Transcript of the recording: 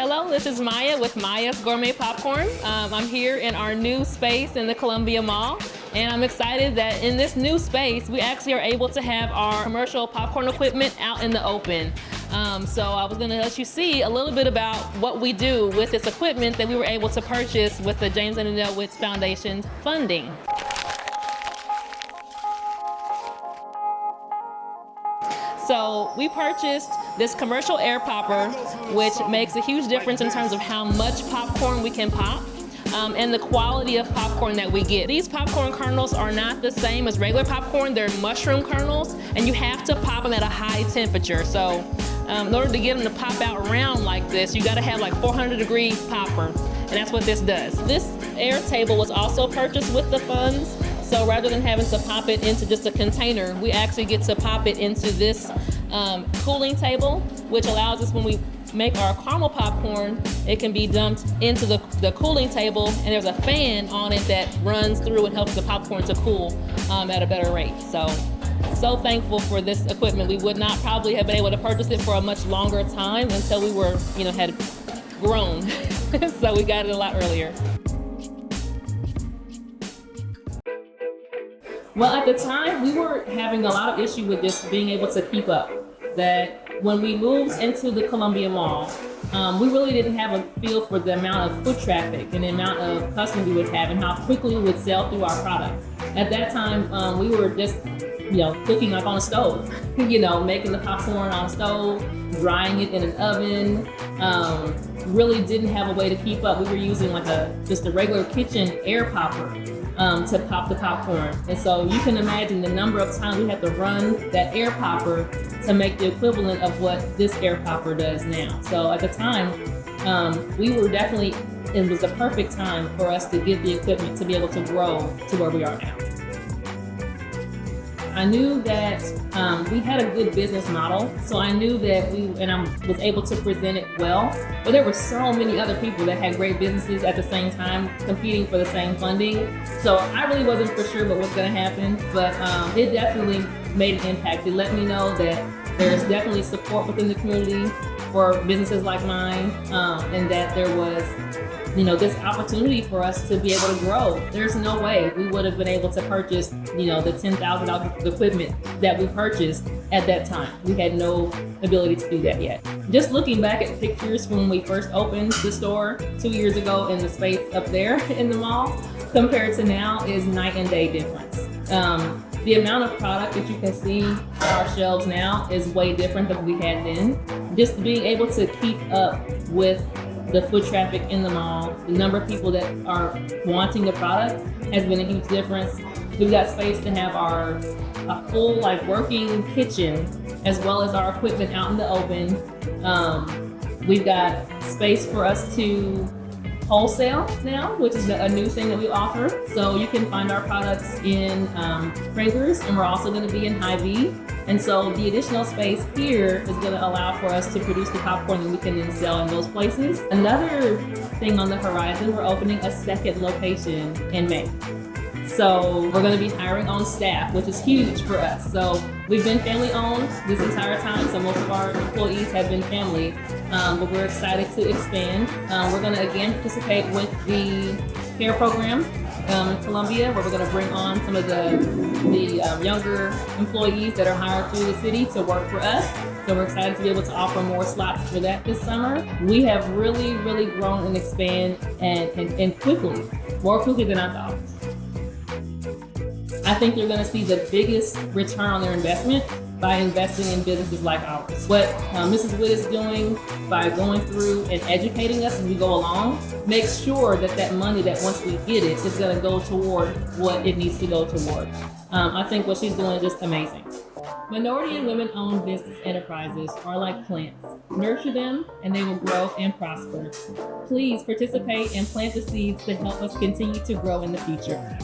Hello, this is Maya with Maya's Gourmet Popcorn. I'm here in our new space in the Columbia Mall, and I'm excited that in this new space, we actually are able to have our commercial popcorn equipment out in the open. So I was gonna let you see a little bit about what we do with this equipment that we were able to purchase with the James and Annette Witz Foundation's funding. So we purchased this commercial air popper, which makes a huge difference in terms of how much popcorn we can pop and the quality of popcorn that we get. These popcorn kernels are not the same as regular popcorn. They're mushroom kernels, and you have to pop them at a high temperature. So in order to get them to pop out round like this, you gotta have like 400-degree popper, and that's what this does. This air table was also purchased with the funds. So rather than having to pop it into just a container, we actually get to pop it into this cooling table, which allows us, when we make our caramel popcorn, it can be dumped into the cooling table, and there's a fan on it that runs through and helps the popcorn to cool at a better rate. So thankful for this equipment. We would not probably have been able to purchase it for a much longer time until we were, had grown. So we got it a lot earlier. Well, at the time, we were having a lot of issue with just being able to keep up. That when we moved into the Columbia Mall, we really didn't have a feel for the amount of foot traffic and the amount of customers we would have and how quickly we would sell through our products. At that time, we were just, cooking like on a stove, making the popcorn on a stove, drying it in an oven. Really didn't have a way to keep up. We were using just a regular kitchen air popper to pop the popcorn. And so you can imagine the number of times we had to run that air popper to make the equivalent of what this air popper does now. So at the time, we were definitely, it was the perfect time for us to get the equipment to be able to grow to where we are now. I knew that we had a good business model, so I knew that I was able to present it well, but there were so many other people that had great businesses at the same time competing for the same funding. So I really wasn't for sure what was gonna happen, but it definitely made an impact. It let me know that there's definitely support within the community for businesses like mine, and that there was this opportunity for us to be able to grow. There's no way we would have been able to purchase, the $10,000 of equipment that we purchased at that time. We had no ability to do that yet. Just looking back at pictures from when we first opened the store 2 years ago in the space up there in the mall, compared to now is night and day difference. The amount of product that you can see on our shelves now is way different than we had then. Just being able to keep up with the foot traffic in the mall, the number of people that are wanting the product has been a huge difference. We've got space to have a full working kitchen as well as our equipment out in the open. We've got space for us to wholesale now, which is a new thing that we offer. So you can find our products in Springer's, and we're also going to be in Hy-Vee. And so the additional space here is going to allow for us to produce the popcorn that we can then sell in those places. Another thing on the horizon, we're opening a second location in May. So we're going to be hiring on staff, which is huge for us. So we've been family owned this entire time, so most of our employees have been family, but we're excited to expand. We're going to again participate with the care program in Columbia, where we're going to bring on some of the younger employees that are hired through the city to work for us. So we're excited to be able to offer more slots for that this summer. We have really, really grown and expanded and quickly, more quickly than I thought. I think they're going to see the biggest return on their investment by investing in businesses like ours. What Mrs. Witt is doing by going through and educating us as we go along makes sure that that money that once we get it is going to go toward what it needs to go toward. I think what she's doing is just amazing. Minority and women-owned business enterprises are like plants. Nurture them and they will grow and prosper. Please participate and plant the seeds to help us continue to grow in the future.